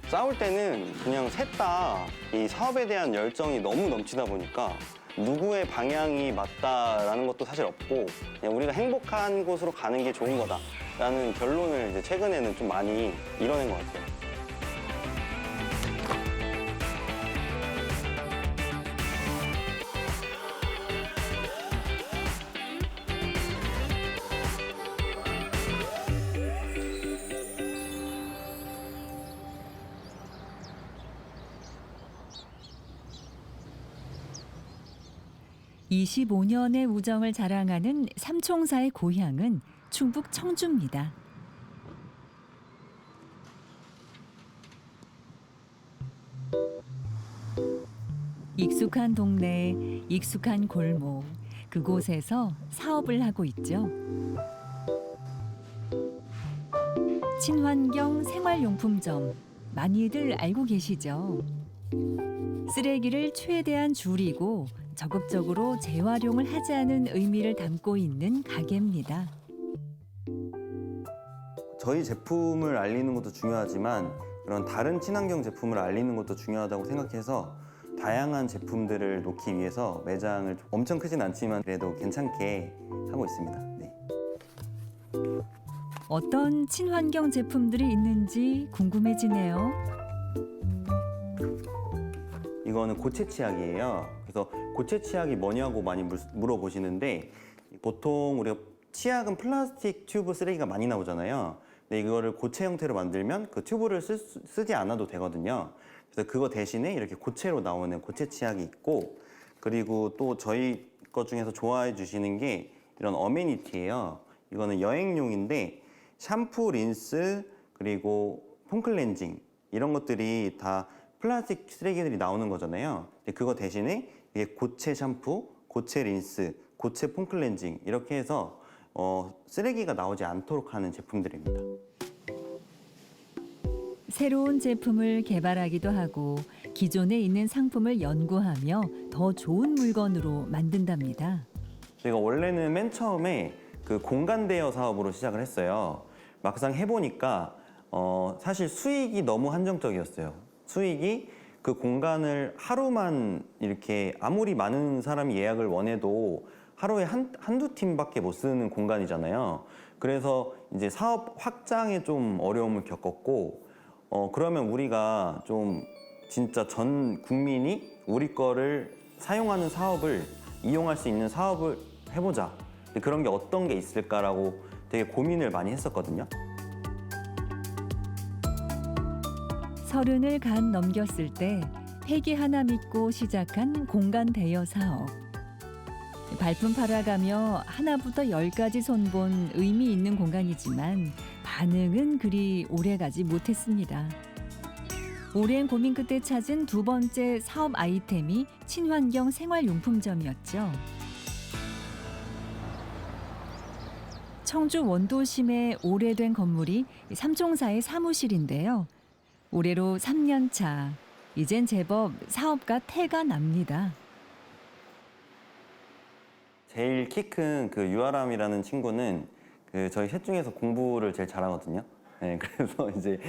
싸울 때는 그냥 셋 다 이 사업에 대한 열정이 너무 넘치다 보니까 누구의 방향이 맞다라는 것도 사실 없고 그냥 우리가 행복한 곳으로 가는 게 좋은 거다라는 결론을 이제 최근에는 좀 많이 이뤄낸 것 같아요. (25년의) 우정을 자랑하는 삼총사의 고향은 충북 청주입니다. 익숙한 동네, 익숙한 골목, 그곳에서 사업을 하고 있죠. 친환경 생활용품점, 많이들 알고 계시죠? 쓰레기를 최대한 줄이고 적극적으로 재활용을 하자는 의미를 담고 있는 가게입니다. 저희 제품을 알리는 것도 중요하지만 그런 다른 친환경 제품을 알리는 것도 중요하다고 생각해서 다양한 제품들을 놓기 위해서 매장을 엄청 크진 않지만 그래도 괜찮게 하고 있습니다. 네. 어떤 친환경 제품들이 있는지 궁금해지네요. 이거는 고체 치약이에요. 그래서 고체 치약이 뭐냐고 많이 물어보시는데 보통 우리가 치약은 플라스틱 튜브 쓰레기가 많이 나오잖아요. 근데 이거를 고체 형태로 만들면 그 튜브를 쓰지 않아도 되거든요. 그래서 그거 대신에 이렇게 고체로 나오는 고체 치약이 있고 그리고 또 저희 것 중에서 좋아해 주시는 게 이런 어메니티예요. 이거는 여행용인데 샴푸, 린스, 그리고 폼클렌징 이런 것들이 다 플라스틱 쓰레기들이 나오는 거잖아요. 그거 대신에 이게 고체 샴푸, 고체 린스, 고체 폼클렌징 이렇게 해서 쓰레기가 나오지 않도록 하는 제품들입니다. 새로운 제품을 개발하기도 하고 기존에 있는 상품을 연구하며 더 좋은 물건으로 만든답니다. 제가 원래는 맨 처음에 그 공간 대여 사업으로 시작을 했어요. 막상 해보니까 사실 수익이 너무 한정적이었어요. 수익이 그 공간을 하루만 이렇게 아무리 많은 사람이 예약을 원해도 하루에 한두 팀밖에 못 쓰는 공간이잖아요. 그래서 이제 사업 확장에 좀 어려움을 겪었고 그러면 우리가 좀 진짜 전 국민이 우리 거를 사용하는 사업을 이용할 수 있는 사업을 해보자. 그런 게 어떤 게 있을까라고 되게 고민을 많이 했었거든요. 30을 간 넘겼을 때 패기 하나 믿고 시작한 공간 대여 사업. 발품 팔아가며 하나부터 10까지 손본 의미 있는 공간이지만 반응은 그리 오래가지 못했습니다. 오랜 고민 끝에 찾은 두 번째 사업 아이템이 친환경 생활용품점이었죠. 청주 원도심의 오래된 건물이 삼총사의 사무실인데요. 올해로 3년 차. 이젠 제법 사업가 태가 납니다. 제일 키 큰 그 유아람이라는 친구는 그 저희 셋 중에서 공부를 제일 잘하거든요. 네, 그래서 이제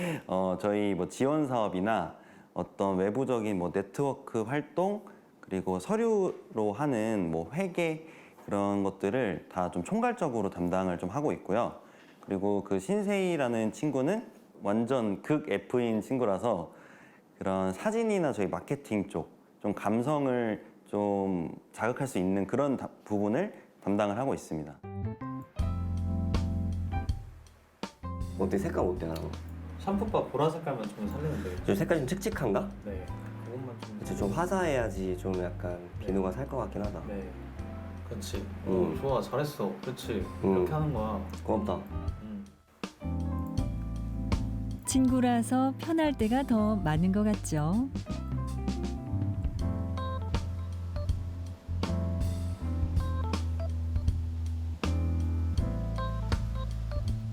저희 뭐 지원 사업이나 어떤 외부적인 뭐 네트워크 활동 그리고 서류로 하는 뭐 회계 그런 것들을 다 좀 총괄적으로 담당을 좀 하고 있고요. 그리고 그 신세희라는 친구는 완전 극 F인 친구라서 그런 사진이나 저희 마케팅 쪽 좀 감성을 좀 자극할 수 있는 그런 부분을 담당을 하고 있습니다. 어때? 색깔 어때? 나는? 샴푸바 보라 색깔만 좀 샀는데. 저 색깔이 좀 칙칙한가? 네, 그것만 이제 좀 화사해야지 좀 약간 비누가 살 것 같긴 하다. 네. 그렇지. 음. 좋아, 잘했어. 그렇지. 음. 이렇게 하는 거야. 고맙다. 친구라서 편할 때가 더 많은 것 같죠.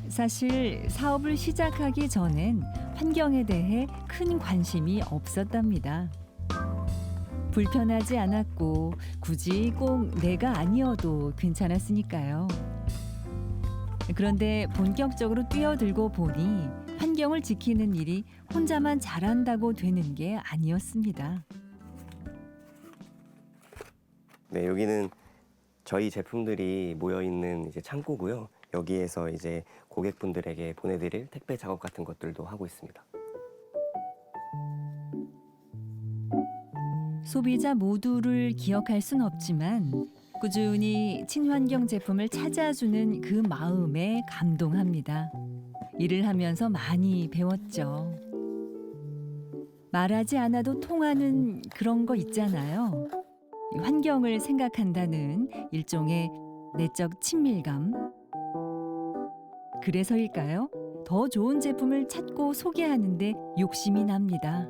사실 사업을 시작하기 전엔 환경에 대해 큰 관심이 없었답니다. 불편하지 않았고 굳이 꼭 내가 아니어도 괜찮았으니까요. 그런데 본격적으로 뛰어들고 보니 환경을 지키는 일이 혼자만 잘한다고 되는 게 아니었습니다. 네, 여기는 저희 제품들이 모여 있는 이제 창고고요. 여기에서 이제 고객분들에게 보내드릴 택배 작업 같은 것들도 하고 있습니다. 소비자 모두를 기억할 순 없지만 꾸준히 친환경 제품을 찾아주는 그 마음에 감동합니다. 일을 하면서 많이 배웠죠. 말하지 않아도 통하는 그런 거 있잖아요. 환경을 생각한다는 일종의 내적 친밀감. 그래서일까요? 더 좋은 제품을 찾고 소개하는데 욕심이 납니다.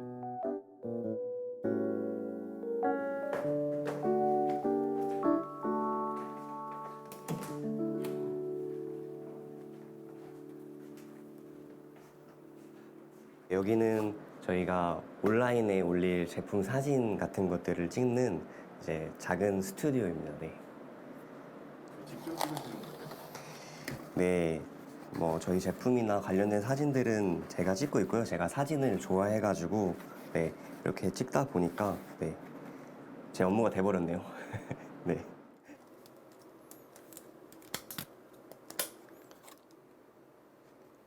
여기는 저희가 온라인에 올릴 제품 사진 같은 것들을 찍는 이제 작은 스튜디오입니다. 네. 네, 뭐 저희 제품이나 관련된 사진들은 제가 찍고 있고요. 제가 사진을 좋아해가지고 네, 이렇게 찍다 보니까 네, 제 업무가 돼버렸네요. 네.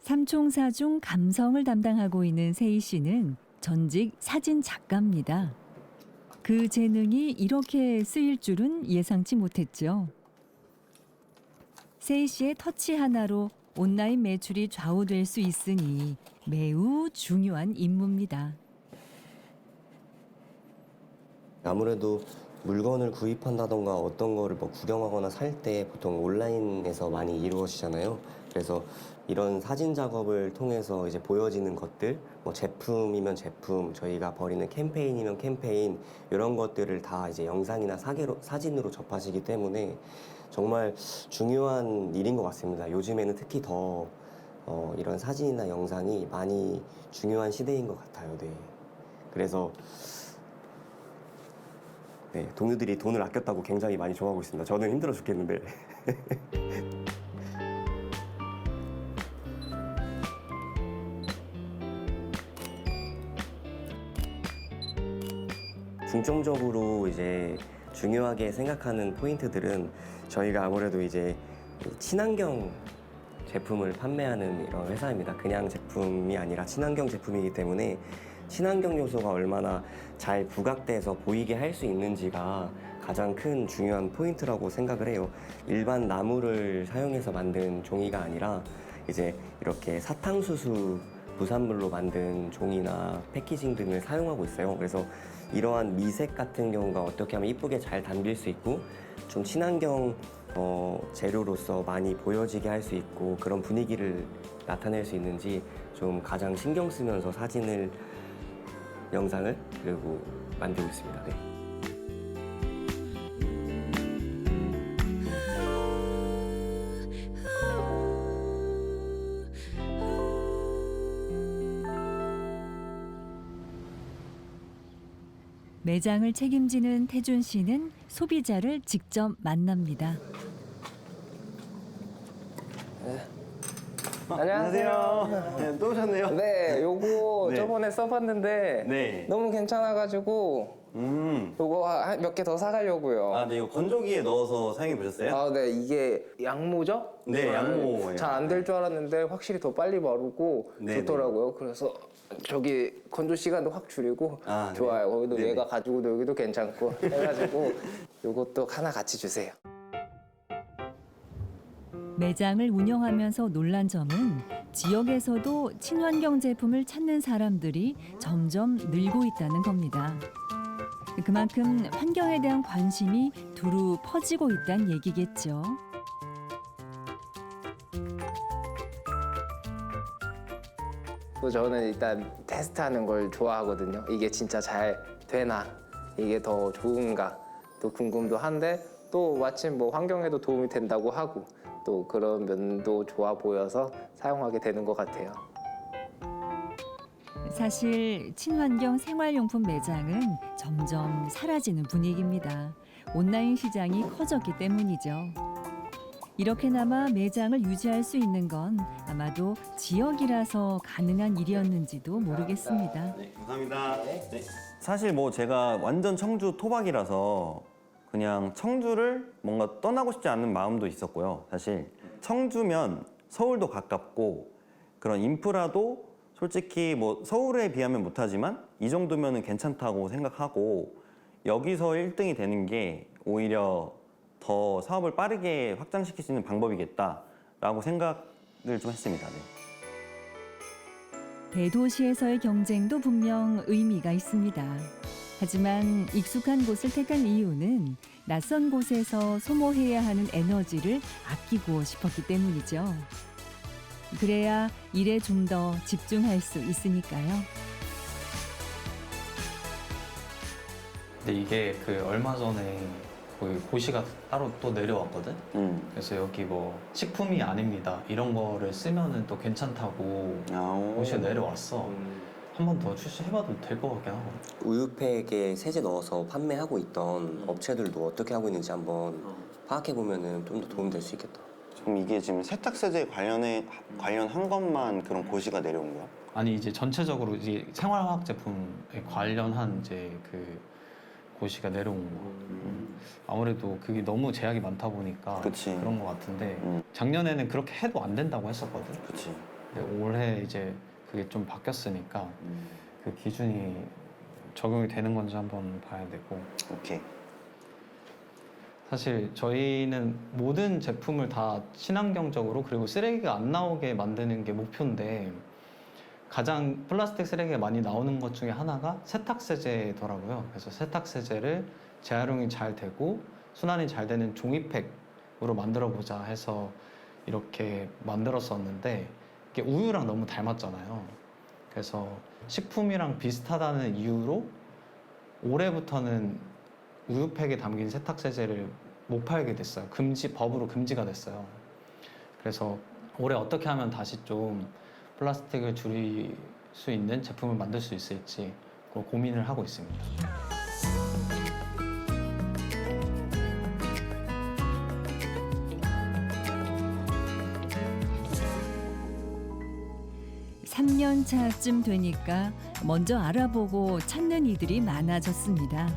삼총사 중 감성을 담당하고 있는 세희 씨는 전직 사진 작가입니다. 그 재능이 이렇게 쓰일 줄은 예상치 못했죠. 세희 씨의 터치 하나로 온라인 매출이 좌우될 수 있으니 매우 중요한 임무입니다. 아무래도 물건을 구입한다던가 어떤 거를 뭐 구경하거나 살 때 보통 온라인에서 많이 이루어지잖아요. 그래서 이런 사진 작업을 통해서 이제 보여지는 것들, 뭐 제품이면 제품, 저희가 벌이는 캠페인이면 캠페인 이런 것들을 다 이제 영상이나 사진으로 접하시기 때문에 정말 중요한 일인 것 같습니다. 요즘에는 특히 더 이런 사진이나 영상이 많이 중요한 시대인 것 같아요. 네. 그래서 네, 동료들이 돈을 아꼈다고 굉장히 많이 좋아하고 있습니다. 저는 힘들어 죽겠는데. 중점적으로 이제 중요하게 생각하는 포인트들은 저희가 아무래도 이제 친환경 제품을 판매하는 이런 회사입니다. 그냥 제품이 아니라 친환경 제품이기 때문에 친환경 요소가 얼마나 잘 부각돼서 보이게 할 수 있는지가 가장 큰 중요한 포인트라고 생각을 해요. 일반 나무를 사용해서 만든 종이가 아니라 이제 이렇게 사탕수수 부산물로 만든 종이나 패키징 등을 사용하고 있어요. 그래서 이러한 미색 같은 경우가 어떻게 하면 이쁘게 잘 담길 수 있고 좀 친환경 재료로서 많이 보여지게 할 수 있고 그런 분위기를 나타낼 수 있는지 좀 가장 신경 쓰면서 사진을 영상을 그리고 만들고 있습니다. 네. 매장을 책임지는 태준 씨는 소비자를 직접 만납니다. 안녕하세요. 네, 또 오셨네요. 네, 요거 네. 저번에 써봤는데 네. 너무 괜찮아가지고 요거 몇 개 더 사가려고요. 아, 네, 이거 건조기에 넣어서 사용해 보셨어요? 아, 네, 이게 양모죠? 네, 양모예요. 잘 안 될 줄 알았는데 확실히 더 빨리 마르고 네, 좋더라고요. 그래서 저기 건조 시간도 확 줄이고 아, 네. 좋아요. 거기도 네네. 얘가 가지고 놀기도 괜찮고 해가지고 요것도 하나 같이 주세요. 매장을 운영하면서 놀란 점은 지역에서도 친환경 제품을 찾는 사람들이 점점 늘고 있다는 겁니다. 그만큼 환경에 대한 관심이 두루 퍼지고 있다는 얘기겠죠. 또 저는 일단 테스트하는 걸 좋아하거든요. 이게 진짜 잘 되나, 이게 더 좋은가 또 궁금도 한데 또 마침 뭐 환경에도 도움이 된다고 하고 또 그런 면도 좋아 보여서 사용하게 되는 것 같아요. 사실 친환경 생활용품 매장은 점점 사라지는 분위기입니다. 온라인 시장이 커졌기 때문이죠. 이렇게나마 매장을 유지할 수 있는 건 아마도 지역이라서 가능한 일이었는지도 모르겠습니다. 네, 감사합니다. 네. 사실 뭐 제가 완전 청주 토박이라서 그냥 청주를 뭔가 떠나고 싶지 않은 마음도 있었고요. 사실 청주면 서울도 가깝고 그런 인프라도 솔직히 뭐 서울에 비하면 못하지만 이 정도면은 괜찮다고 생각하고 여기서 1등이 되는 게 오히려 더 사업을 빠르게 확장시킬 수 있는 방법이겠다라고 생각을 좀 했습니다. 네. 대도시에서의 경쟁도 분명 의미가 있습니다. 하지만 익숙한 곳을 택한 이유는 낯선 곳에서 소모해야 하는 에너지를 아끼고 싶었기 때문이죠. 그래야 일에 좀 더 집중할 수 있으니까요. 근데 이게 그 얼마 전에 거기 고시가 따로 또 내려왔거든. 그래서 여기 뭐 식품이 아닙니다 이런 거를 쓰면은 또 괜찮다고 고시가 내려왔어. 한 번 더 출시해봐도 될 것 같긴 하고. 우유팩에 세제 넣어서 판매하고 있던 업체들도 어떻게 하고 있는지 한번 파악해 보면은 좀 더 도움 될 수 있겠다. 그럼 이게 지금 세탁세제 관련한 것만 그런 고시가 내려온 거야? 아니 이제 전체적으로 이제 생활화학 제품에 관련한 이제 그 고시가 내려온 거. 아무래도 그게 너무 제약이 많다 보니까 그치. 그런 것 같은데 음. 작년에는 그렇게 해도 안 된다고 했었거든. 그렇지. 근데 올해 이제 그게 좀 바뀌었으니까 그 기준이 적용이 되는 건지 한번 봐야 되고. 오케이. 사실 저희는 모든 제품을 다 친환경적으로 그리고 쓰레기가 안 나오게 만드는 게 목표인데 가장 플라스틱 쓰레기가 많이 나오는 것 중에 하나가 세탁세제더라고요. 그래서 세탁세제를 재활용이 잘 되고 순환이 잘 되는 종이팩으로 만들어 보자 해서 이렇게 만들었었는데 이게 우유랑 너무 닮았잖아요. 그래서 식품이랑 비슷하다는 이유로 올해부터는 우유팩에 담긴 세탁세제를 못 팔게 됐어요. 법으로 금지가 됐어요. 그래서 올해 어떻게 하면 다시 좀 플라스틱을 줄일 수 있는 제품을 만들 수 있을지 그걸 고민을 하고 있습니다. 삼 년 차쯤 되니까 먼저 알아보고 찾는 이들이 많아졌습니다.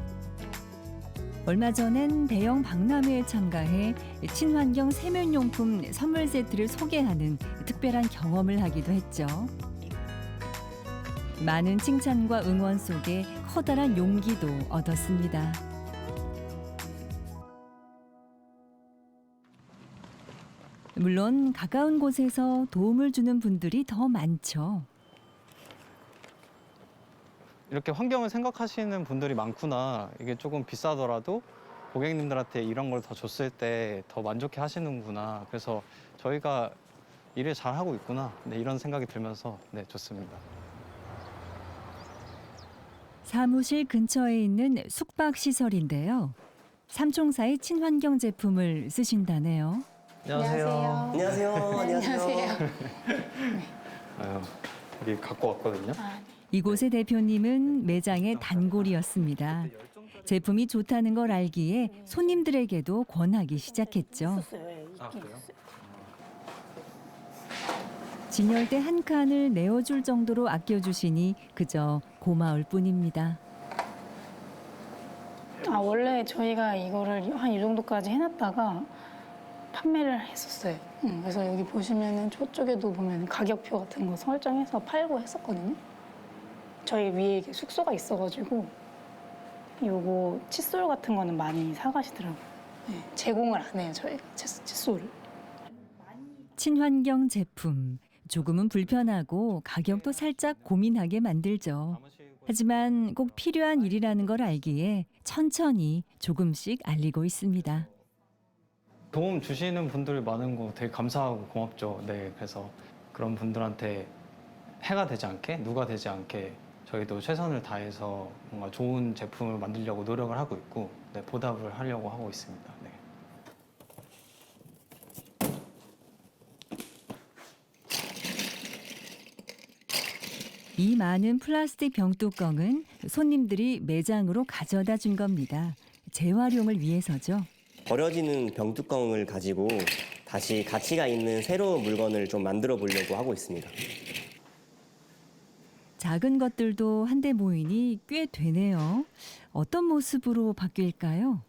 얼마 전엔 대형 박람회에 참가해 친환경 세면용품 선물 세트를 소개하는 특별한 경험을 하기도 했죠. 많은 칭찬과 응원 속에 커다란 용기도 얻었습니다. 물론 가까운 곳에서 도움을 주는 분들이 더 많죠. 이렇게 환경을 생각하시는 분들이 많구나. 이게 조금 비싸더라도 고객님들한테 이런 걸 더 줬을 때 더 만족해 하시는구나. 그래서 저희가 일을 잘 하고 있구나. 네, 이런 생각이 들면서 네, 좋습니다. 사무실 근처에 있는 숙박시설인데요. 삼총사의 친환경 제품을 쓰신다네요. 안녕하세요. 안녕하세요. 아유, 여기 갖고 왔거든요. 이곳의 대표님은 매장의 단골이었습니다. 제품이 좋다는 걸 알기에 손님들에게도 권하기 시작했죠. 아, 그래요? 진열대 한 칸을 내어줄 정도로 아껴주시니 그저 고마울 뿐입니다. 원래 저희가 이거를 한 이 정도까지 해놨다가 판매를 했었어요. 그래서 여기 보시면은 저쪽에도 보면 가격표 같은 거 설정해서 팔고 했었거든요. 저희 위에 이게 숙소가 있어가지고 요거 칫솔 같은 거는 많이 사가시더라고요. 네, 제공을 안 해요, 저희가 칫솔을. 친환경 제품. 조금은 불편하고 가격도 살짝 고민하게 만들죠. 하지만 꼭 필요한 일이라는 걸 알기에 천천히 조금씩 알리고 있습니다. 도움 주시는 분들이 많은 거 되게 감사하고 고맙죠. 네, 그래서 그런 분들한테 해가 되지 않게, 누가 되지 않게 저희도 최선을 다해서 뭔가 좋은 제품을 만들려고 노력을 하고 있고, 네, 보답을 하려고 하고 있습니다. 네. 이 많은 플라스틱 병뚜껑은 손님들이 매장으로 가져다 준 겁니다. 재활용을 위해서죠. 버려지는 병뚜껑을 가지고 다시 가치가 있는 새로운 물건을 좀 만들어 보려고 하고 있습니다. 작은 것들도 한데 모이니 꽤 되네요. 어떤 모습으로 바뀔까요?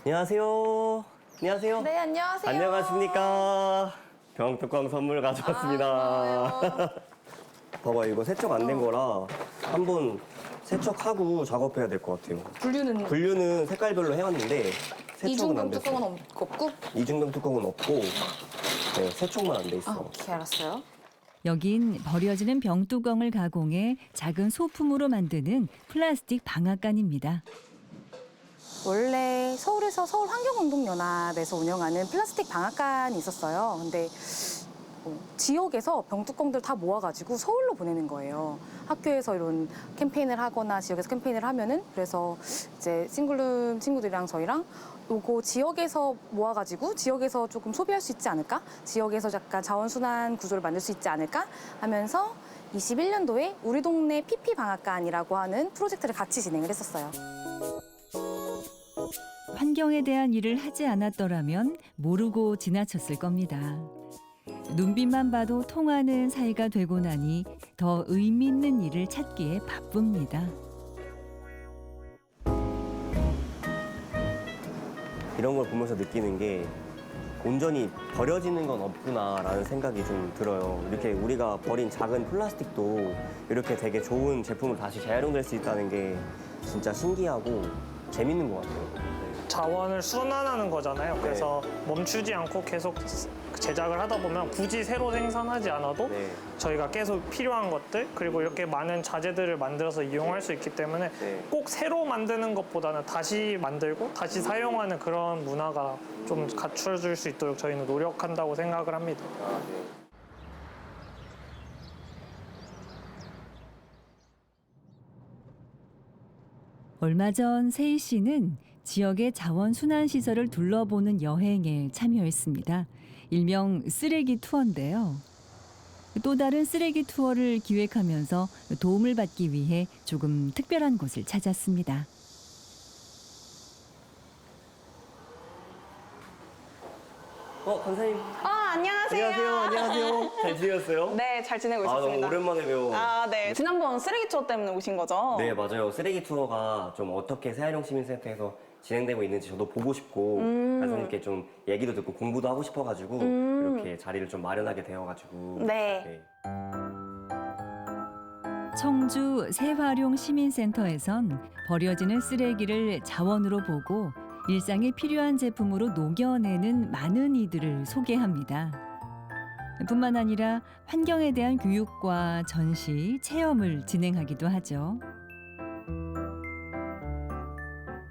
안녕하세요. 안녕하세요. 네, 안녕하세요. 안녕하십니까. 병뚜껑 선물 가져왔습니다. 봐봐, 이거 세척 안 된 거라 한번 세척하고 작업해야 될 것 같아요. 분류는 분류는 색깔별로 해왔는데 세척은 안 이중병 됐어요. 뚜껑은 없고? 이중병 뚜껑은 없고 네, 세척만 안 돼 있어. 오케이, 알았어요. 여긴 버려지는 병뚜껑을 가공해 작은 소품으로 만드는 플라스틱 방앗간입니다. 원래 서울에서 서울환경운동연합에서 운영하는 플라스틱 방앗간이 있었어요. 근데 지역에서 병뚜껑들 다 모아가지고 서울로 보내는 거예요. 학교에서 이런 캠페인을 하거나 지역에서 캠페인을 하면은 그래서 이제 싱글룸 친구들이랑 저희랑 요거 지역에서 모아가지고 지역에서 조금 소비할 수 있지 않을까? 지역에서 약간 자원순환 구조를 만들 수 있지 않을까? 하면서 21년도에 우리 동네 PP 방앗간이라고 하는 프로젝트를 같이 진행을 했었어요. 환경에 대한 일을 하지 않았더라면 모르고 지나쳤을 겁니다. 눈빛만 봐도 통하는 사이가 되고 나니 더 의미 있는 일을 찾기에 바쁩니다. 이런 걸 보면서 느끼는 게 온전히 버려지는 건 없구나라는 생각이 좀 들어요. 이렇게 우리가 버린 작은 플라스틱도 이렇게 되게 좋은 제품으로 다시 재활용될 수 있다는 게 진짜 신기하고 재밌는 것 같아요. 자원을 순환하는 거잖아요. 그래서 멈추지 않고 계속 제작을 하다 보면 굳이 새로 생산하지 않아도 네. 저희가 계속 필요한 것들 그리고 이렇게 많은 자재들을 만들어서 이용할 수 있기 때문에 네. 꼭 새로 만드는 것보다는 다시 만들고 다시 사용하는 그런 문화가 좀 갖춰질 수 있도록 저희는 노력한다고 생각을 합니다. 얼마 전 세희 씨는 지역의 자원순환시설을 둘러보는 여행에 참여했습니다. 일명 쓰레기 투어인데요. 또 다른 쓰레기 투어를 기획하면서 도움을 받기 위해 조금 특별한 곳을 찾았습니다. 권사님. 안녕하세요. 안녕하세요. 잘 지내셨어요? 네, 잘 지내고 너무 있었습니다. 오랜만에 뵈요. 네. 지난번 쓰레기 투어 때문에 오신 거죠? 네, 맞아요. 쓰레기 투어가 좀 어떻게 새활용 시민센터에서 진행되고 있는지 저도 보고 싶고 선생님께 좀 얘기도 듣고 공부도 하고 싶어가지고 이렇게 자리를 좀 마련하게 되어가지고 네. 청주 새활용 시민센터에선 버려지는 쓰레기를 자원으로 보고 일상에 필요한 제품으로 녹여내는 많은 이들을 소개합니다. 뿐만 아니라 환경에 대한 교육과 전시, 체험을 진행하기도 하죠.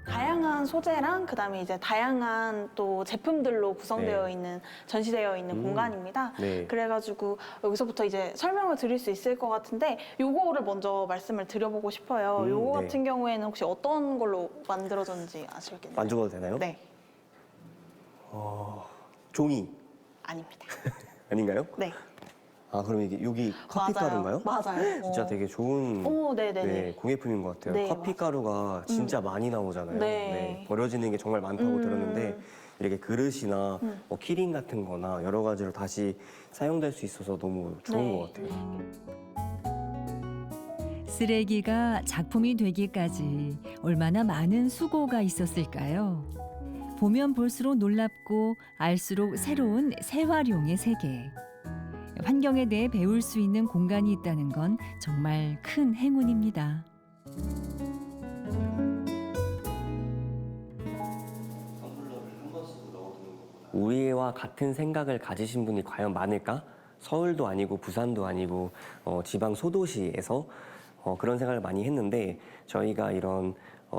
다양한 소재랑 그다음에 이제 다양한 또 제품들로 구성되어 네. 있는 전시되어 있는 공간입니다. 네. 그래가지고 여기서부터 이제 설명을 드릴 수 있을 것 같은데 요거를 먼저 말씀을 드려보고 싶어요. 요거 네. 같은 경우에는 혹시 어떤 걸로 만들어졌는지 아시겠나요? 만져봐도 되나요? 네, 종이 아닙니다. 아닌가요? 네, 아, 그럼 이게 여기 커피 가루인가요? 맞아요. 진짜 되게 좋은 네네네. 네, 공예품인 것 같아요. 네, 커피 가루가 진짜 많이 나오잖아요. 네. 버려지는 게 정말 많다고 들었는데 이렇게 그릇이나 뭐 키링 같은 거나 여러 가지로 다시 사용될 수 있어서 너무 좋은 네. 것 같아요. 쓰레기가 작품이 되기까지 얼마나 많은 수고가 있었을까요? 보면 볼수록 놀랍고 알수록 새로운 새활용의 세계. 환경에 대해 배울 수 있는 공간이 있다는 건 정말 큰 행운입니다. 텀블러를 한 번 쓰고 넣어두는 것보다 우리와 같은 생각을 가지신 분이 과연 많을까? 서울도 아니고 부산도 아니고 지방 소도시에서 그런 생각을 많이 했는데 저희가 이런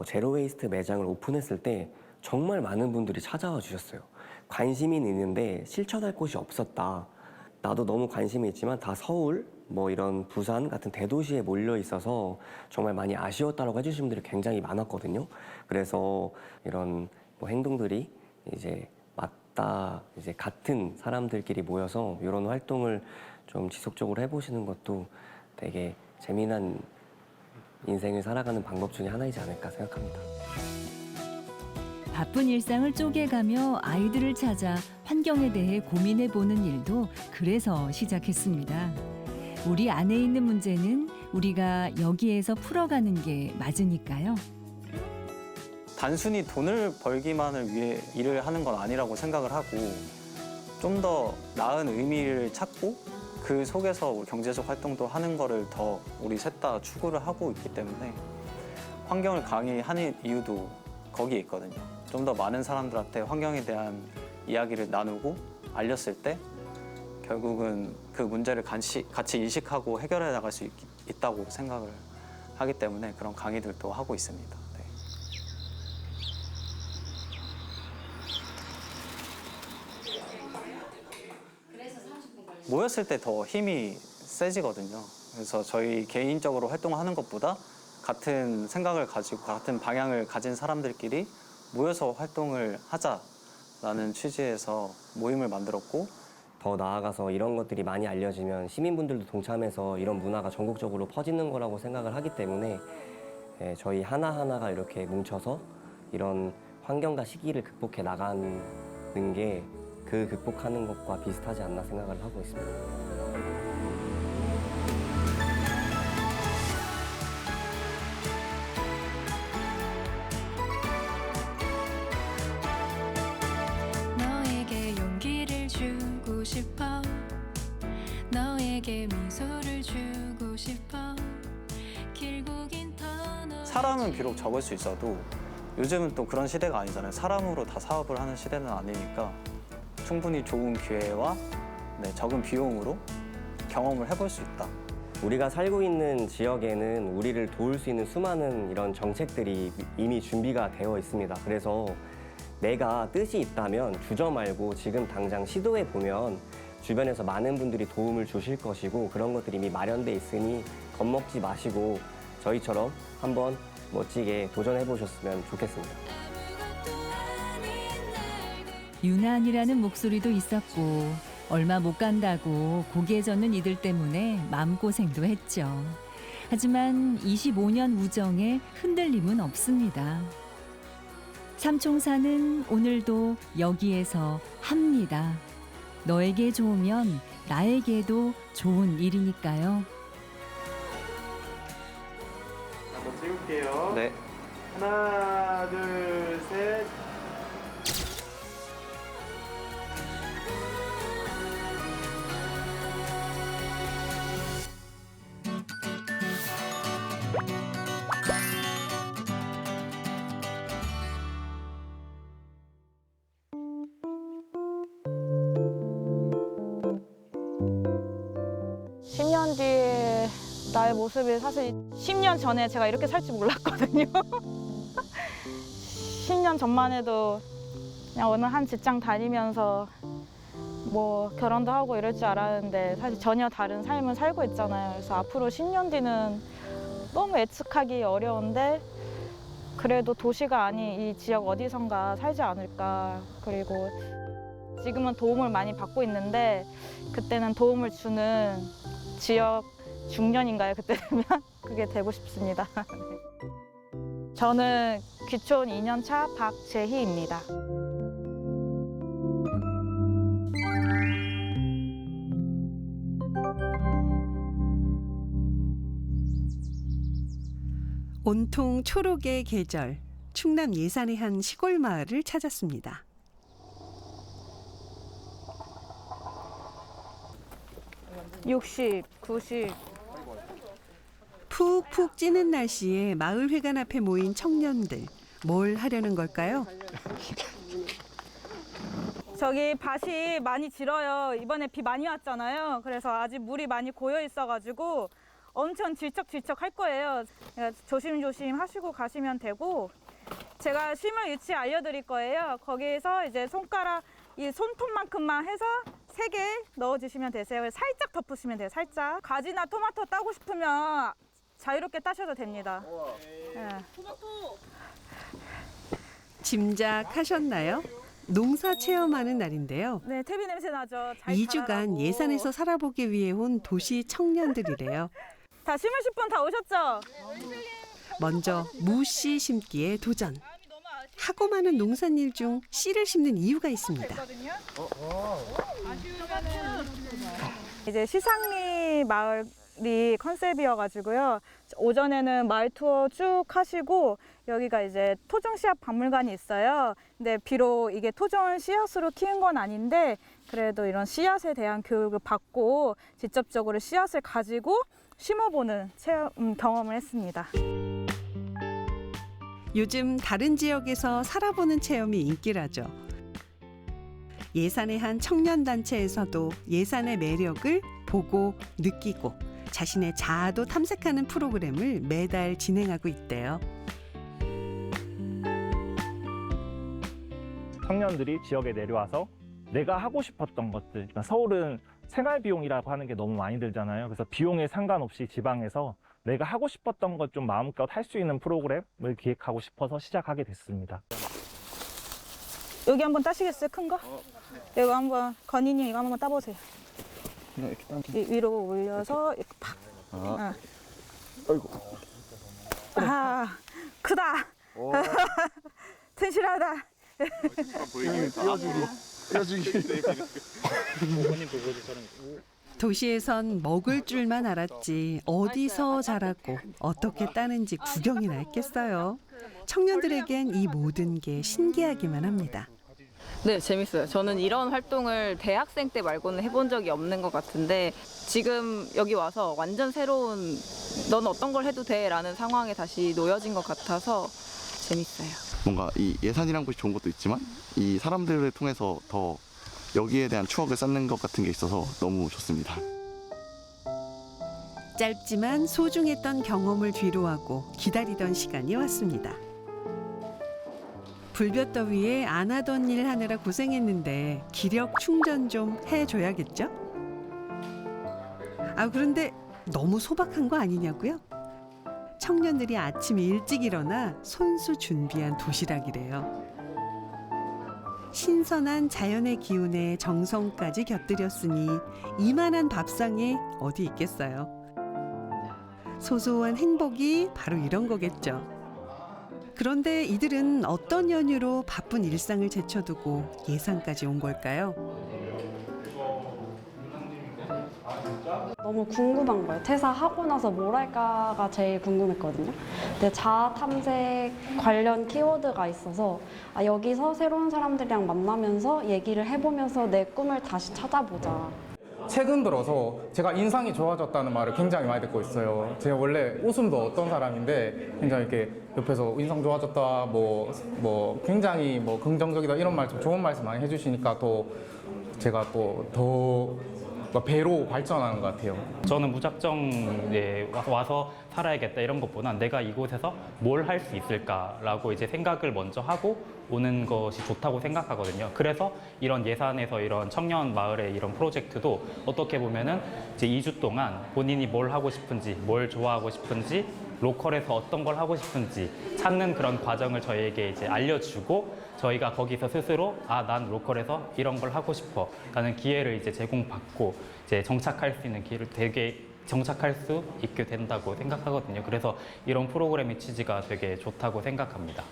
제로 웨이스트 매장을 오픈했을 때 정말 많은 분들이 찾아와 주셨어요. 관심이 있는데 실천할 곳이 없었다. 나도 너무 관심이 있지만 다 서울, 뭐 이런 부산 같은 대도시에 몰려 있어서 정말 많이 아쉬웠다라고 해주신 분들이 굉장히 많았거든요. 그래서 이런 뭐 행동들이 이제 맞다, 이제 같은 사람들끼리 모여서 이런 활동을 좀 지속적으로 해보시는 것도 되게 재미난 인생을 살아가는 방법 중에 하나이지 않을까 생각합니다. 바쁜 일상을 쪼개가며 아이들을 찾아 환경에 대해 고민해보는 일도 그래서 시작했습니다. 우리 안에 있는 문제는 우리가 여기에서 풀어가는 게 맞으니까요. 단순히 돈을 벌기만을 위해 일을 하는 건 아니라고 생각을 하고 좀 더 나은 의미를 찾고 그 속에서 우리 경제적 활동도 하는 거를 더 우리 셋 다 추구를 하고 있기 때문에 환경을 강의하는 이유도 거기에 있거든요. 좀 더 많은 사람들한테 환경에 대한 이야기를 나누고 알렸을 때 결국은 그 문제를 같이 인식하고 해결해 나갈 수 있다고 생각을 하기 때문에 그런 강의들도 하고 있습니다. 네. 모였을 때 더 힘이 세지거든요. 그래서 저희 개인적으로 활동하는 것보다 같은 생각을 가지고 같은 방향을 가진 사람들끼리 모여서 활동을 하자라는 취지에서 모임을 만들었고 더 나아가서 이런 것들이 많이 알려지면 시민분들도 동참해서 이런 문화가 전국적으로 퍼지는 거라고 생각을 하기 때문에 저희 하나하나가 이렇게 뭉쳐서 이런 환경과 시기를 극복해 나가는 게 그 극복하는 것과 비슷하지 않나 생각을 하고 있습니다. 너에게 용기를 주고 싶어 너에게 미소를 주고 싶어 길고 긴 터널 사람은 비록 적을 수 있어도 요즘은 또 그런 시대가 아니잖아요. 사람으로 다 사업을 하는 시대는 아니니까 충분히 좋은 기회와 적은 비용으로 경험을 해볼 수 있다. 우리가 살고 있는 지역에는 우리를 도울 수 있는 수많은 이런 정책들이 이미 준비가 되어 있습니다. 그래서 내가 뜻이 있다면 주저 말고 지금 당장 시도해 보면 주변에서 많은 분들이 도움을 주실 것이고 그런 것들이 이미 마련돼 있으니 겁먹지 마시고 저희처럼 한번 멋지게 도전해 보셨으면 좋겠습니다. 유난이라는 목소리도 있었고 얼마 못 간다고 고개 젓는 이들 때문에 마음고생도 했죠. 하지만 25년 우정에 흔들림은 없습니다. 삼총사는 오늘도 여기에서 합니다. 너에게 좋으면 나에게도 좋은 일이니까요. 한번 찍을게요. 네. 하나, 둘, 셋. 뒤에 나의 모습이 사실 10년 전에 제가 이렇게 살지 몰랐거든요. 10년 전만 해도 그냥 어느 한 직장 다니면서 뭐 결혼도 하고 이럴 줄 알았는데 사실 전혀 다른 삶을 살고 있잖아요. 그래서 앞으로 10년 뒤는 너무 예측하기 어려운데 그래도 도시가 아닌 이 지역 어디선가 살지 않을까. 그리고 지금은 도움을 많이 받고 있는데 그때는 도움을 주는 지역 중년인가요? 그때 되면 그게 되고 싶습니다. 저는 귀촌 2년차 박재희입니다. 온통 초록의 계절, 충남 예산의 한 시골 마을을 찾았습니다. 푹푹 찌는 날씨에 마을 회관 앞에 모인 청년들. 뭘 하려는 걸까요? 저기 밭이 많이 질어요. 이번에 비 많이 왔잖아요. 그래서 아직 물이 많이 고여 있어가지고 엄청 질척질척 할 거예요. 그러니까 조심조심 하시고 가시면 되고, 제가 심을 위치 알려드릴 거예요. 거기에서 이제 손가락 이 손톱만큼만 해서 3개 넣어주시면 되세요. 살짝 덮으시면 돼요. 살짝. 가지나 토마토 따고 싶으면 자유롭게 따셔도 됩니다. 네. 짐작하셨나요? 농사 체험하는 날인데요. 네, 퇴비 냄새 나죠. 잘 2주간 자라라고. 예산에서 살아보기 위해 온 도시 청년들이래요. 다 심으실 분 다 오셨죠? 먼저 무씨 심기에 도전. 하고 많은 농산일 중 씨를 심는 이유가 있습니다. 이제 시상리 마을이 컨셉이어가지고요. 오전에는 마을 투어 쭉 하시고, 여기가 이제 토종 씨앗 박물관이 있어요. 근데 비록 이게 토종 씨앗으로 키운 건 아닌데, 그래도 이런 씨앗에 대한 교육을 받고 직접적으로 씨앗을 가지고 심어보는 경험을 했습니다. 요즘 다른 지역에서 살아보는 체험이 인기라죠. 예산의 한 청년단체에서도 예산의 매력을 보고 느끼고 자신의 자아도 탐색하는 프로그램을 매달 진행하고 있대요. 청년들이 지역에 내려와서 내가 하고 싶었던 것들, 그러니까 서울은 생활 비용이라고 하는 게 너무 많이 들잖아요. 그래서 비용에 상관없이 지방에서 내가 하고 싶었던 것 좀 마음껏 할 수 있는 프로그램을 기획하고 싶어서 시작하게 됐습니다. 여기 한번 따시겠어요? 큰 거? 이거 한번, 건희님 이거 한번 따보세요. 위로 올려서 이렇게 팍. 아이고. 아, 크다. 튼실하다. 도시에선 먹을 줄만 알았지 어디서 자랐고 어떻게 따는지 구경이나 했겠어요. 청년들에겐 이 모든 게 신기하기만 합니다. 네, 재밌어요. 저는 이런 활동을 대학생 때 말고는 해본 적이 없는 것 같은데, 지금 여기 와서 완전 새로운, 넌 어떤 걸 해도 돼 라는 상황에 다시 놓여진 것 같아서 재밌어요. 뭔가 이 예산이란 곳이 좋은 것도 있지만 이 사람들을 통해서 더 여기에 대한 추억을 쌓는 것 같은 게 있어서 너무 좋습니다. 짧지만 소중했던 경험을 뒤로하고 기다리던 시간이 왔습니다. 불볕더위에 안 하던 일 하느라 고생했는데 기력 충전 좀 해줘야겠죠? 아, 그런데 너무 소박한 거 아니냐고요? 청년들이 아침에 일찍 일어나 손수 준비한 도시락이래요. 신선한 자연의 기운에 정성까지 곁들였으니 이만한 밥상에 어디 있겠어요. 소소한 행복이 바로 이런 거겠죠. 그런데 이들은 어떤 연유로 바쁜 일상을 제쳐두고 예산까지 온 걸까요? 너무 궁금한 거예요. 퇴사하고 나서 뭘 할까가 제일 궁금했거든요. 근데 자아 탐색 관련 키워드가 있어서 여기서 새로운 사람들이랑 만나면서 얘기를 해보면서 내 꿈을 다시 찾아보자. 최근 들어서 제가 인상이 좋아졌다는 말을 굉장히 많이 듣고 있어요. 제가 원래 웃음도 어떤 사람인데 굉장히 이렇게 옆에서 인상 좋아졌다, 굉장히 긍정적이다 이런 말씀, 좋은 말씀 많이 해주시니까 또 제가 또 더 배로 발전하는 것 같아요. 저는 무작정 와서 살아야겠다 이런 것보다는 내가 이곳에서 뭘 할 수 있을까라고 이제 생각을 먼저 하고 오는 것이 좋다고 생각하거든요. 그래서 이런 예산에서 이런 청년 마을의 이런 프로젝트도 어떻게 보면은 이제 2주 동안 본인이 뭘 하고 싶은지, 뭘 좋아하고 싶은지, 로컬에서 어떤 걸 하고 싶은지 찾는 그런 과정을 저희에게 이제 알려주고, 저희가 거기서 스스로 난 로컬에서 이런 걸 하고 싶어 라는 기회를 이제 제공받고 이제 정착할 수 있는 기회를 정착할 수 있게 된다고 생각하거든요. 그래서 이런 프로그램의 취지가 되게 좋다고 생각합니다.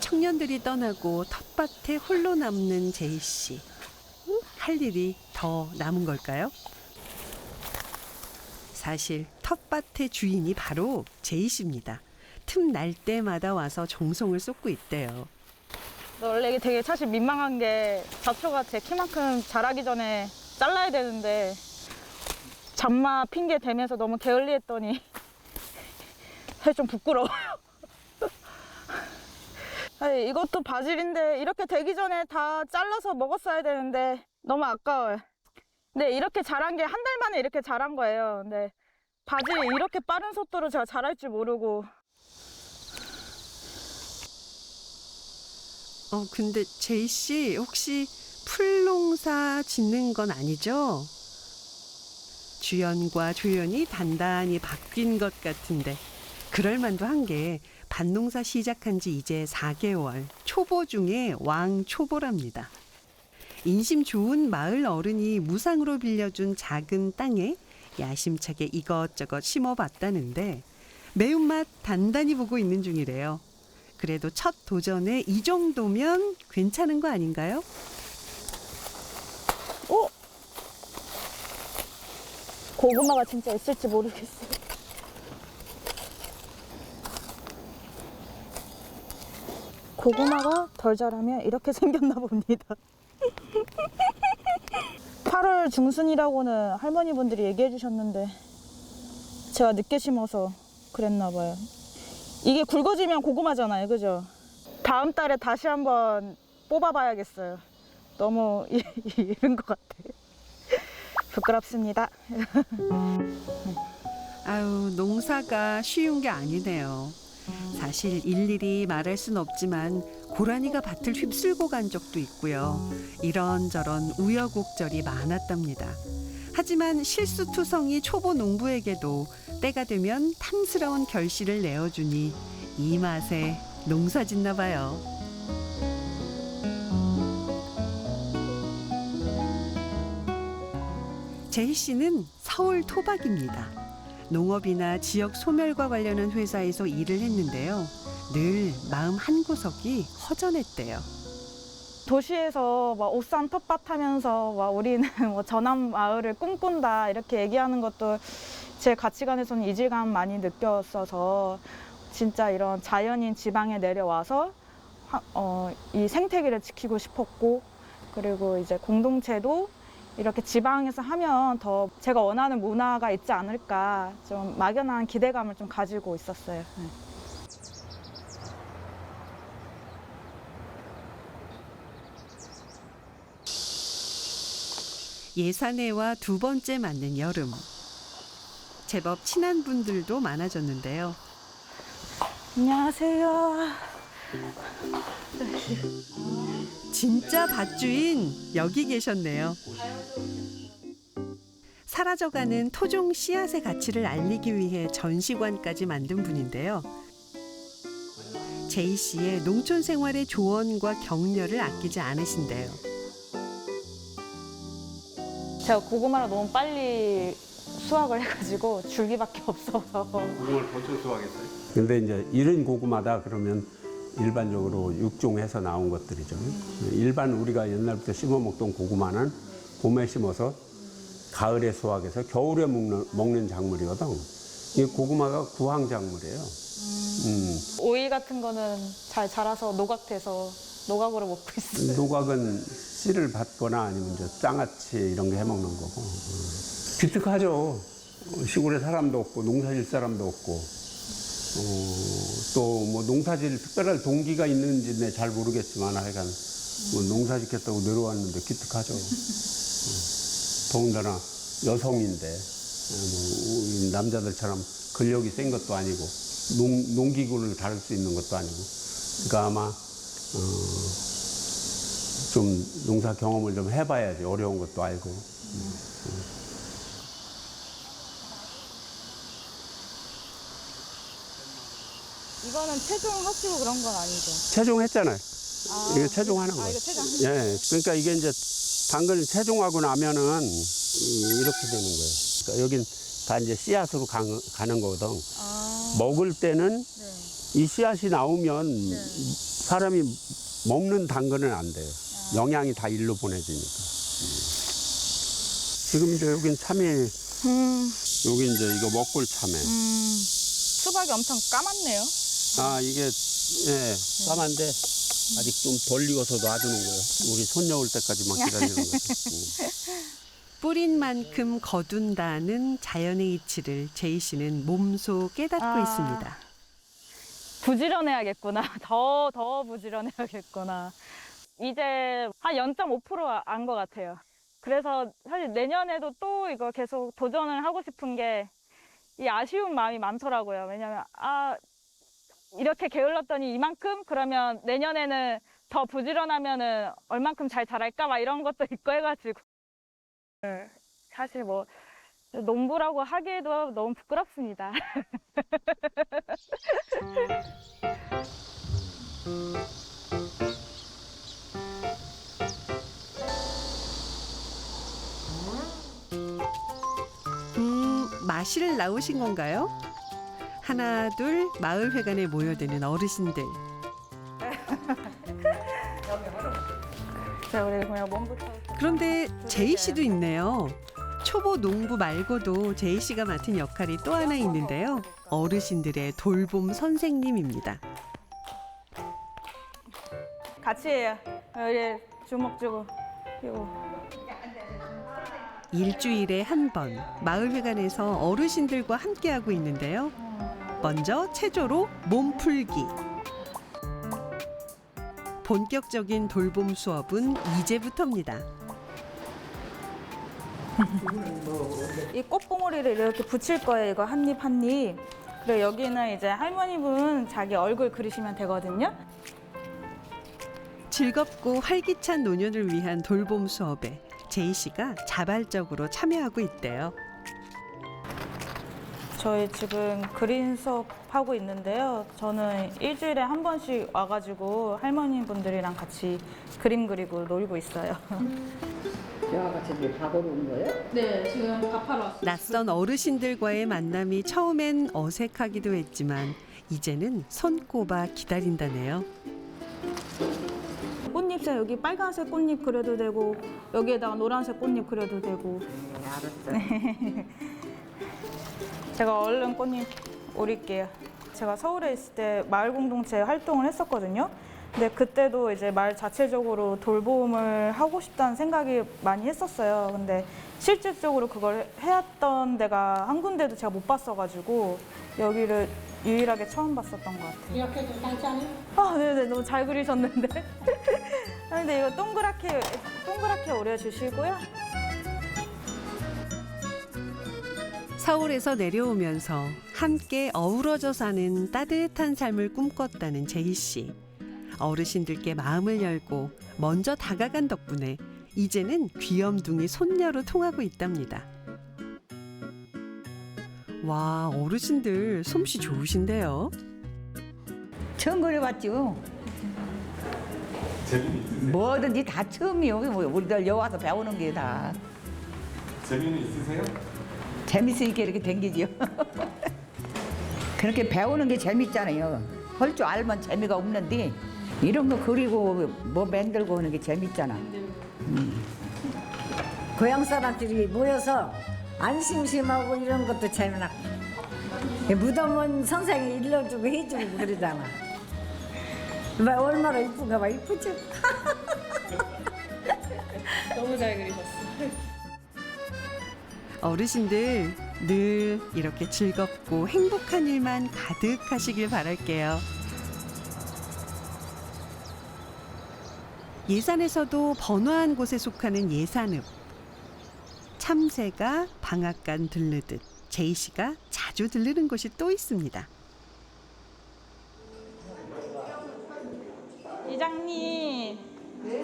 청년들이 떠나고 텃밭에 홀로 남는 제이 씨. 할 일이 더 남은 걸까요? 사실 텃밭의 주인이 바로 제이 씨입니다. 틈 날 때마다 와서 정성을 쏟고 있대요. 원래 이게 되게 사실 민망한 게 잡초가 제 키만큼 자라기 전에 잘라야 되는데 잡마 핑계 대면서 너무 게을리했더니 사실 좀 부끄러워요. 아니, 이것도 바질인데 이렇게 되기 전에 다 잘라서 먹었어야 되는데 너무 아까워요. 근데 이렇게 자란 게 한 달 만에 이렇게 자란 거예요. 근데 바질 이렇게 빠른 속도로 제가 자랄 줄 모르고. 근데 제이 씨 혹시 풀농사 짓는 건 아니죠? 주연과 조연이 단단히 바뀐 것 같은데 그럴 만도 한 게 밭농사 시작한 지 이제 4개월, 초보 중에 왕초보랍니다. 인심 좋은 마을 어른이 무상으로 빌려준 작은 땅에 야심차게 이것저것 심어봤다는데 매운맛 단단히 보고 있는 중이래요. 그래도 첫 도전에 이 정도면 괜찮은 거 아닌가요? 고구마가 진짜 있을지 모르겠어요. 고구마가 덜 자라면 이렇게 생겼나 봅니다. 8월 중순이라고는 할머니분들이 얘기해 주셨는데 제가 늦게 심어서 그랬나 봐요. 이게 굵어지면 고구마잖아요, 그죠? 다음 달에 다시 한번 뽑아봐야겠어요. 너무 이른 것 같아요. 부끄럽습니다. 아유, 농사가 쉬운 게 아니네요. 사실 일일이 말할 순 없지만 고라니가 밭을 휩쓸고 간 적도 있고요. 이런저런 우여곡절이 많았답니다. 하지만 실수투성이 초보 농부에게도 때가 되면 탐스러운 결실을 내어주니 이 맛에 농사 짓나 봐요. 제이 씨는 서울 토박입니다. 농업이나 지역 소멸과 관련한 회사에서 일을 했는데요. 늘 마음 한구석이 허전했대요. 도시에서 막 옥산 텃밭 하면서 막 우리는 뭐 전남 마을을 꿈꾼다 이렇게 얘기하는 것도 제 가치관에서는 이질감 많이 느꼈어서 진짜 이런 자연인 지방에 내려와서 이 생태계를 지키고 싶었고 그리고 이제 공동체도 이렇게 지방에서 하면 더 제가 원하는 문화가 있지 않을까 좀 막연한 기대감을 좀 가지고 있었어요. 네. 예산해와 두 번째 맞는 여름. 제법 친한 분들도 많아졌는데요. 안녕하세요. 진짜 밭주인 여기 계셨네요. 사라져가는 토종 씨앗의 가치를 알리기 위해 전시관까지 만든 분인데요. 제이 씨의 농촌 생활의 조언과 격려를 아끼지 않으신대요. 제가 고구마를 너무 빨리 수확을 해가지고 줄기밖에 없어서. 고구마를 벌써 수확했어요? 근데 이제 이런 고구마다 그러면 일반적으로 육종해서 나온 것들이죠. 일반 우리가 옛날부터 심어 먹던 고구마는 봄에 심어서 가을에 수확해서 겨울에 먹는 작물이거든. 이 고구마가 구황 작물이에요. 오이 같은 거는 잘 자라서 노각돼서 노각으로 먹고 있어요. 노각은 씨를 받거나 아니면 저 장아찌 이런 게 해먹는 거고. 기특하죠. 시골에 사람도 없고 농사질 사람도 없고. 또 뭐 농사질 특별한 동기가 있는지 내 잘 모르겠지만 하여간 뭐 농사 짓겠다고 내려왔는데 기특하죠. 더군다나 여성인데 뭐 남자들처럼 근력이 센 것도 아니고 농기구를 다룰 수 있는 것도 아니고 그러니까 아마 좀 농사 경험을 좀 해봐야지 어려운 것도 알고. 이거는 체종하시고 그런 건 아니죠? 체종했잖아요. 이거 체종하는 거예요. 이거 체종. 예, 그러니까 이게 이제 당근을 체종하고 나면은 이렇게 되는 거예요. 그러니까 여긴 다 이제 씨앗으로 가는 거거든. 먹을 때는 이 씨앗이 나오면 사람이 먹는 당근은 안 돼요. 영양이 다 일로 보내지니까. 지금 이제 여긴 참외, 여기 이제 이거 먹골 참외. 수박이 엄청 까맣네요. 아, 이게, 예, 까만데 아직 좀 덜 익어서 놔두는 거예요. 우리 손녀 올 때까지만 기다리는 거예요. 뿌린 만큼 거둔다는 자연의 이치를 제이 씨는 몸소 깨닫고 있습니다. 부지런해야겠구나. 더 부지런해야겠구나. 이제 한 0.5% 안 것 같아요. 그래서 사실 내년에도 또 이거 계속 도전을 하고 싶은 게 이 아쉬운 마음이 많더라고요. 왜냐면 이렇게 게을렀더니 이만큼? 그러면 내년에는 더 부지런하면은 얼만큼 잘 자랄까? 막 이런 것도 있고 해가지고. 사실 뭐 농부라고 하기에도 너무 부끄럽습니다. 마실 나오신 건가요? 하나 둘 마을회관에 모여드는 어르신들. 자, 우리 그냥 몸부터. 그런데 제이 씨도 있네요. 초보 농부 말고도 제이 씨가 맡은 역할이 또 하나 있는데요. 어르신들의 돌봄 선생님입니다. 같이 해요. 우리 주먹 주고. 일주일에 한 번 마을회관에서 어르신들과 함께하고 있는데요. 먼저 체조로 몸풀기. 본격적인 돌봄 수업은 이제부터입니다. 이 꽃봉오리를 이렇게 붙일 거예요. 이거 한 입 한 입. 그리고 여기는 이제 할머니분 자기 얼굴 그리시면 되거든요. 즐겁고 활기찬 노년을 위한 돌봄 수업에 제이 씨가 자발적으로 참여하고 있대요. 저희 지금 그림 수업 하고 있는데요. 저는 일주일에 한 번씩 와가지고 할머니분들이랑 같이 그림 그리고 놀고 있어요. 저와 같이 밥으로 온 거예요? 네, 지금 밥하러 왔어요. 낯선 어르신들과의 만남이 처음엔 어색하기도 했지만 이제는 손꼽아 기다린다네요. 꽃잎에 여기 빨간색 꽃잎 그려도 되고 여기에다가 노란색 꽃잎 그려도 되고. 네, 알았어. 네. 제가 얼른 꽃잎 오릴게요. 제가 서울에 있을 때 마을 공동체 활동을 했었거든요. 근데 그때도 이제 마을 자체적으로 돌봄을 하고 싶다는 생각이 많이 했었어요. 근데 실질적으로 그걸 해왔던 데가 한 군데도 제가 못 봤어가지고 여기를 유일하게 처음 봤었던 것 같아요. 이렇게 좀 괜찮아요? 아, 네네, 너무 잘 그리셨는데. 아, 근데 이거 동그랗게 오려주시고요. 서울에서 내려오면서 함께 어우러져 사는 따뜻한 삶을 꿈꿨다는 제이 씨. 어르신들께 마음을 열고 먼저 다가간 덕분에 이제는 귀염둥이 손녀로 통하고 있답니다. 와, 어르신들 솜씨 좋으신데요. 처음 그려봤죠. 재미는 있으세요? 뭐든지 다 처음이요. 우리들 여기 와서 배우는 게 다. 재미는 있으세요? 재밌으니까 이렇게 댕기죠. 그렇게 배우는 게 재밌잖아요. 할 줄 알면 재미가 없는데 이런 거 그리고 뭐 만들고 하는 게 재밌잖아. 고향 사람들이 모여서 안 심심하고 이런 것도 재미나. 무덤은 선생이 일러주고 해주고 그러잖아. 얼마나 이쁜가 봐. 이쁘죠? 너무 잘 그리셨어. 어르신들 늘 이렇게 즐겁고 행복한 일만 가득하시길 바랄게요. 예산에서도 번화한 곳에 속하는 예산읍. 참새가 방앗간 들르듯 제이 씨가 자주 들르는 곳이 또 있습니다. 이장님,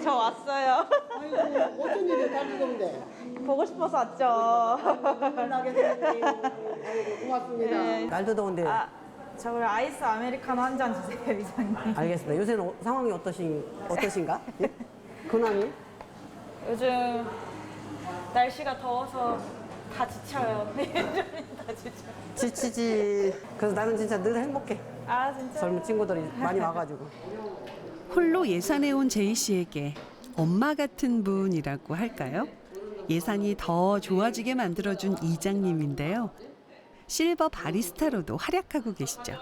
저 왔어요. 아이고, 어쩐 일이 달리던데. 보고 싶어서 왔죠. 나게 됐네요. 아이고, 고맙습니다. 네. 날도 더운데. 저 그럼 아이스 아메리카노 한 잔 주세요, 이장님. 알겠습니다. 요새는 상황이 어떠신가? 예? 근황이? 요즘 날씨가 더워서 다 지쳐요. 다 지쳐요. 지치지. 그래서 나는 진짜 늘 행복해. 아, 진짜? 젊은 친구들이 많이 와가지고. 홀로 예산에 온 제이 씨에게 엄마 같은 분이라고 할까요? 예산이 더 좋아지게 만들어준 이장님인데요. 실버 바리스타로도 활약하고 계시죠.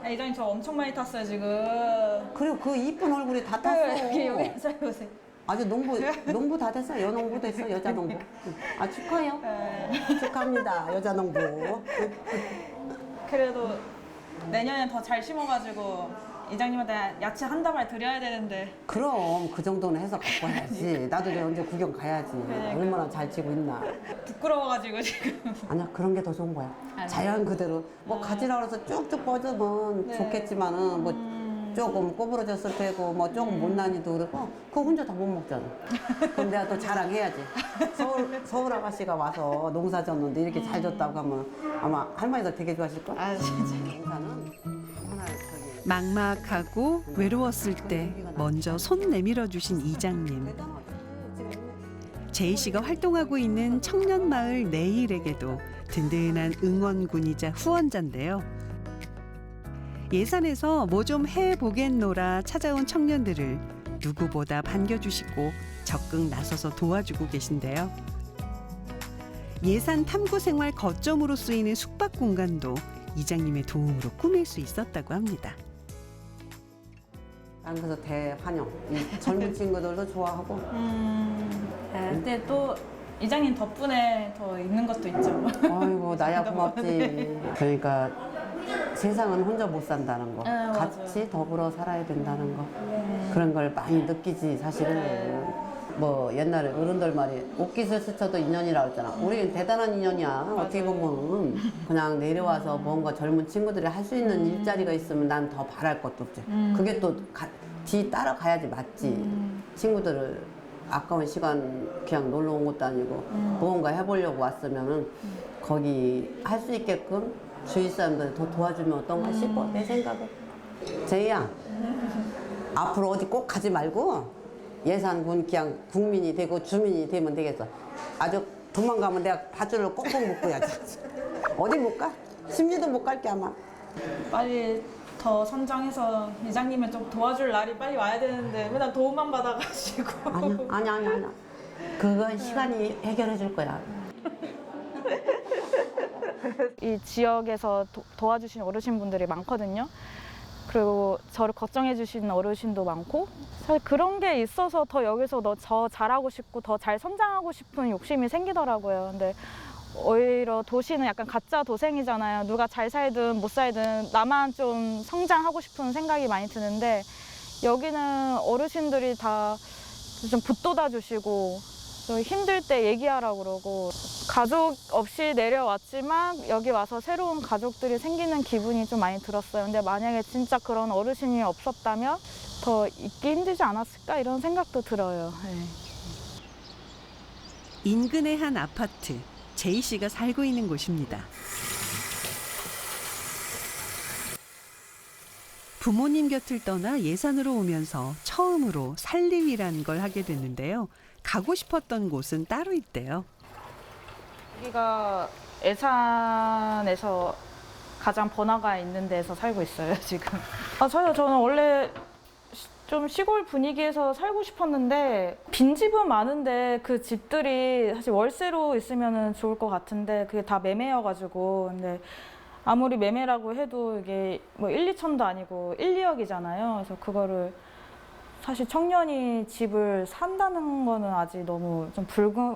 아, 이장님 저 엄청 많이 탔어요 지금. 그리고 그 이쁜 얼굴이 다 탔어. 여기 앉아 보세요. 아주 농부 다 됐어. 여농부 됐어. 여자 농부. 아 축하해요. 축하합니다. 여자 농부. 그래도 내년엔 더 잘 심어가지고 이장님한테 야채 한 다발 드려야 되는데. 그럼 그 정도는 해서 갖고 와야지. 나도 이제 언제 구경 가야지. 그러니까. 얼마나 잘 치고 있나. 부끄러워가지고 지금. 아니야, 그런 게 더 좋은 거야. 자연 그대로. 뭐 가지라 그래서 쭉쭉 뻗으면 네. 좋겠지만은 뭐 조금 꼬부러졌을 테고 뭐 조금 못난이도 그렇고 그거 혼자 다 못 먹잖아. 그럼 내가 또 자랑해야지. 서울 아가씨가 와서 농사 졌는데 이렇게 잘 졌다고 하면 아마 할머니도 되게 좋아하실걸? 아 진짜. 농사는 너무나 막막하고 외로웠을 때 먼저 손 내밀어 주신 이장님. 제이 씨가 활동하고 있는 청년마을 내일에게도 든든한 응원군이자 후원자인데요. 예산에서 뭐 좀 해보겠노라 찾아온 청년들을 누구보다 반겨주시고 적극 나서서 도와주고 계신데요. 예산 탐구 생활 거점으로 쓰이는 숙박 공간도 이장님의 도움으로 꾸밀 수 있었다고 합니다. 난 그래서 대환영. 이 젊은 친구들도 좋아하고. 근데 또 이장님 덕분에 더 있는 것도 있죠. 아이고 나야 고맙지. 그러니까 세상은 혼자 못 산다는 거. 네, 같이 더불어 살아야 된다는 거. 그런 걸 많이 느끼지 사실은. 뭐 옛날에 어른들 말이 옷깃을 스쳐도 인연이라고 했잖아. 우리는 대단한 인연이야. 어떻게 보면 그냥 내려와서 뭔가 젊은 친구들이 할 수 있는 일자리가 있으면 난 더 바랄 것도 없지. 그게 또 뒤 따라가야지 맞지. 친구들을 아까운 시간 그냥 놀러 온 것도 아니고 무언가 해보려고 왔으면은 거기 할 수 있게끔 주위 사람들 더 도와주면 어떤가 싶어 내 생각은. 제이야 앞으로 어디 꼭 가지 말고 예산군 그냥 국민이 되고 주민이 되면 되겠어. 아주 도망가면 내가 밧줄을 꼭꼭 묶어야지. 어디 못 가? 10리도 못 갈게 아마. 빨리 더 성장해서 이장님을 좀 도와줄 날이 빨리 와야 되는데 맨날 도움만 받아가지고. 아니야. 그건 시간이 해결해 줄 거야. 이 지역에서 도와주신 어르신분들이 많거든요. 그리고 저를 걱정해 주시는 어르신도 많고 사실 그런 게 있어서 더 여기서 더 잘하고 싶고 더 잘 성장하고 싶은 욕심이 생기더라고요. 근데 오히려 도시는 약간 가짜 도생이잖아요. 누가 잘 살든 못 살든 나만 좀 성장하고 싶은 생각이 많이 드는데 여기는 어르신들이 다 좀 붙돋아 주시고 힘들 때 얘기하라고 그러고 가족 없이 내려왔지만 여기 와서 새로운 가족들이 생기는 기분이 좀 많이 들었어요. 근데 만약에 진짜 그런 어르신이 없었다면 더 있기 힘들지 않았을까 이런 생각도 들어요. 네. 인근의 한 아파트, 제이 씨가 살고 있는 곳입니다. 부모님 곁을 떠나 예산으로 오면서 처음으로 살림이란 걸 하게 됐는데요. 가고 싶었던 곳은 따로 있대요. 여기가 예산에서 가장 번화가 있는 데서 살고 있어요, 지금. 저는 원래 좀 시골 분위기에서 살고 싶었는데 빈집은 많은데 그 집들이 사실 월세로 있으면 좋을 것 같은데 그게 다 매매여가지고 근데 아무리 매매라고 해도 이게 뭐 1, 2천도 아니고 1, 2억이잖아요. 그래서 그거를 사실 청년이 집을 산다는 거는 아직 너무 좀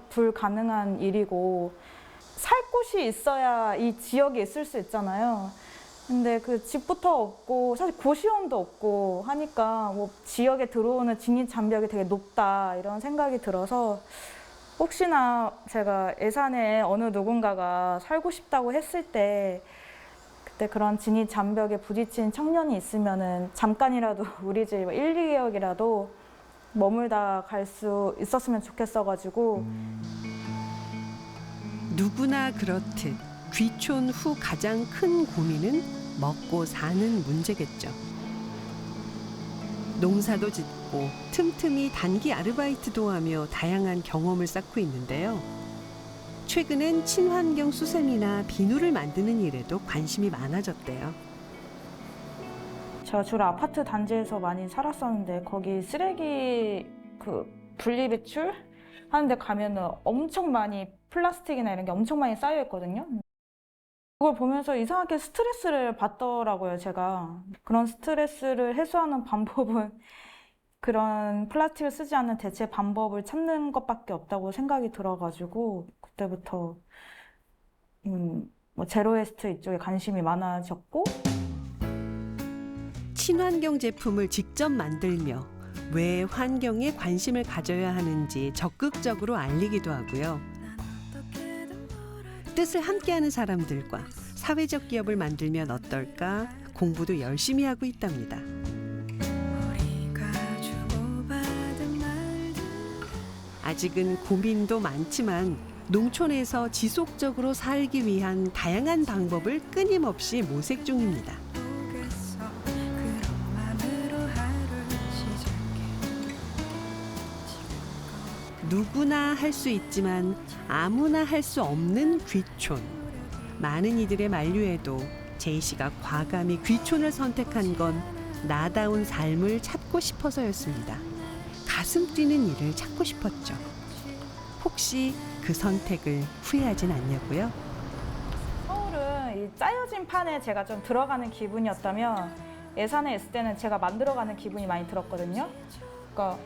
불가능한 일이고 살 곳이 있어야 이 지역에 있을 수 있잖아요. 근데 그 집부터 없고 사실 고시원도 없고 하니까 뭐 지역에 들어오는 진입 장벽이 되게 높다 이런 생각이 들어서 혹시나 제가 예산에 어느 누군가가 살고 싶다고 했을 때 그때 그런 진입 장벽에 부딪힌 청년이 있으면은 잠깐이라도 우리 집 1, 2개월이라도 머물다 갈 수 있었으면 좋겠어가지고 누구나 그렇듯 귀촌 후 가장 큰 고민은 먹고 사는 문제겠죠. 농사도 짓고 틈틈이 단기 아르바이트도 하며 다양한 경험을 쌓고 있는데요. 최근엔 친환경 수세미나 비누를 만드는 일에도 관심이 많아졌대요. 제가 주로 아파트 단지에서 많이 살았었는데 거기 쓰레기 그 분리배출 하는데 가면은 엄청 많이 플라스틱이나 이런 게 엄청 많이 쌓여 있거든요. 그걸 보면서 이상하게 스트레스를 받더라고요, 제가. 그런 스트레스를 해소하는 방법은 그런 플라스틱을 쓰지 않는 대체 방법을 찾는 것밖에 없다고 생각이 들어가지고 그때부터 뭐 제로웨스트 이쪽에 관심이 많아졌고 친환경 제품을 직접 만들며 왜 환경에 관심을 가져야 하는지 적극적으로 알리기도 하고요. 뜻을 함께하는 사람들과 사회적 기업을 만들면 어떨까 공부도 열심히 하고 있답니다. 아직은 고민도 많지만 농촌에서 지속적으로 살기 위한 다양한 방법을 끊임없이 모색 중입니다. 누구나 할 수 있지만 아무나 할 수 없는 귀촌. 많은 이들의 만류에도 제이 씨가 과감히 귀촌을 선택한 건 나다운 삶을 찾고 싶어서였습니다. 가슴 뛰는 일을 찾고 싶었죠. 혹시 그 선택을 후회하진 않냐고요? 서울은 이 짜여진 판에 제가 좀 들어가는 기분이었다면 예산에 있을 때는 제가 만들어가는 기분이 많이 들었거든요. 그러니까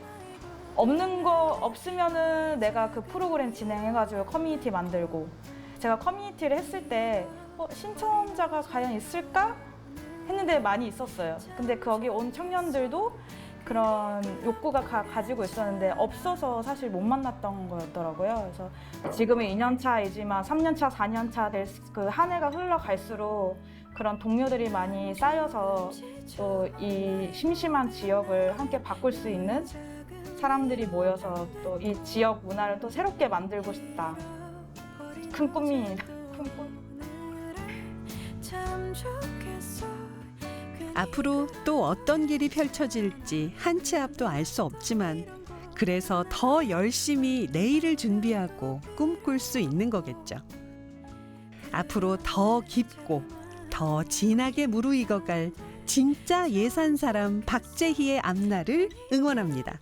없는 거 없으면은 내가 그 프로그램 진행해가지고 커뮤니티 만들고 제가 커뮤니티를 했을 때 신청자가 과연 있을까 했는데 많이 있었어요. 근데 거기 온 청년들도 그런 욕구가 가지고 있었는데 없어서 사실 못 만났던 거였더라고요. 그래서 지금은 2년차이지만 3년차, 4년차 될 그 한 해가 흘러갈수록 그런 동료들이 많이 쌓여서 또 이 심심한 지역을 함께 바꿀 수 있는 사람들이 모여서 또 이 지역 문화를 또 새롭게 만들고 싶다. 큰 꿈입니다. 큰 꿈. 앞으로 또 어떤 길이 펼쳐질지 한 치 앞도 알 수 없지만 그래서 더 열심히 내일을 준비하고 꿈꿀 수 있는 거겠죠. 앞으로 더 깊고 더 진하게 무르익어갈 진짜 예산 사람 박재희의 앞날을 응원합니다.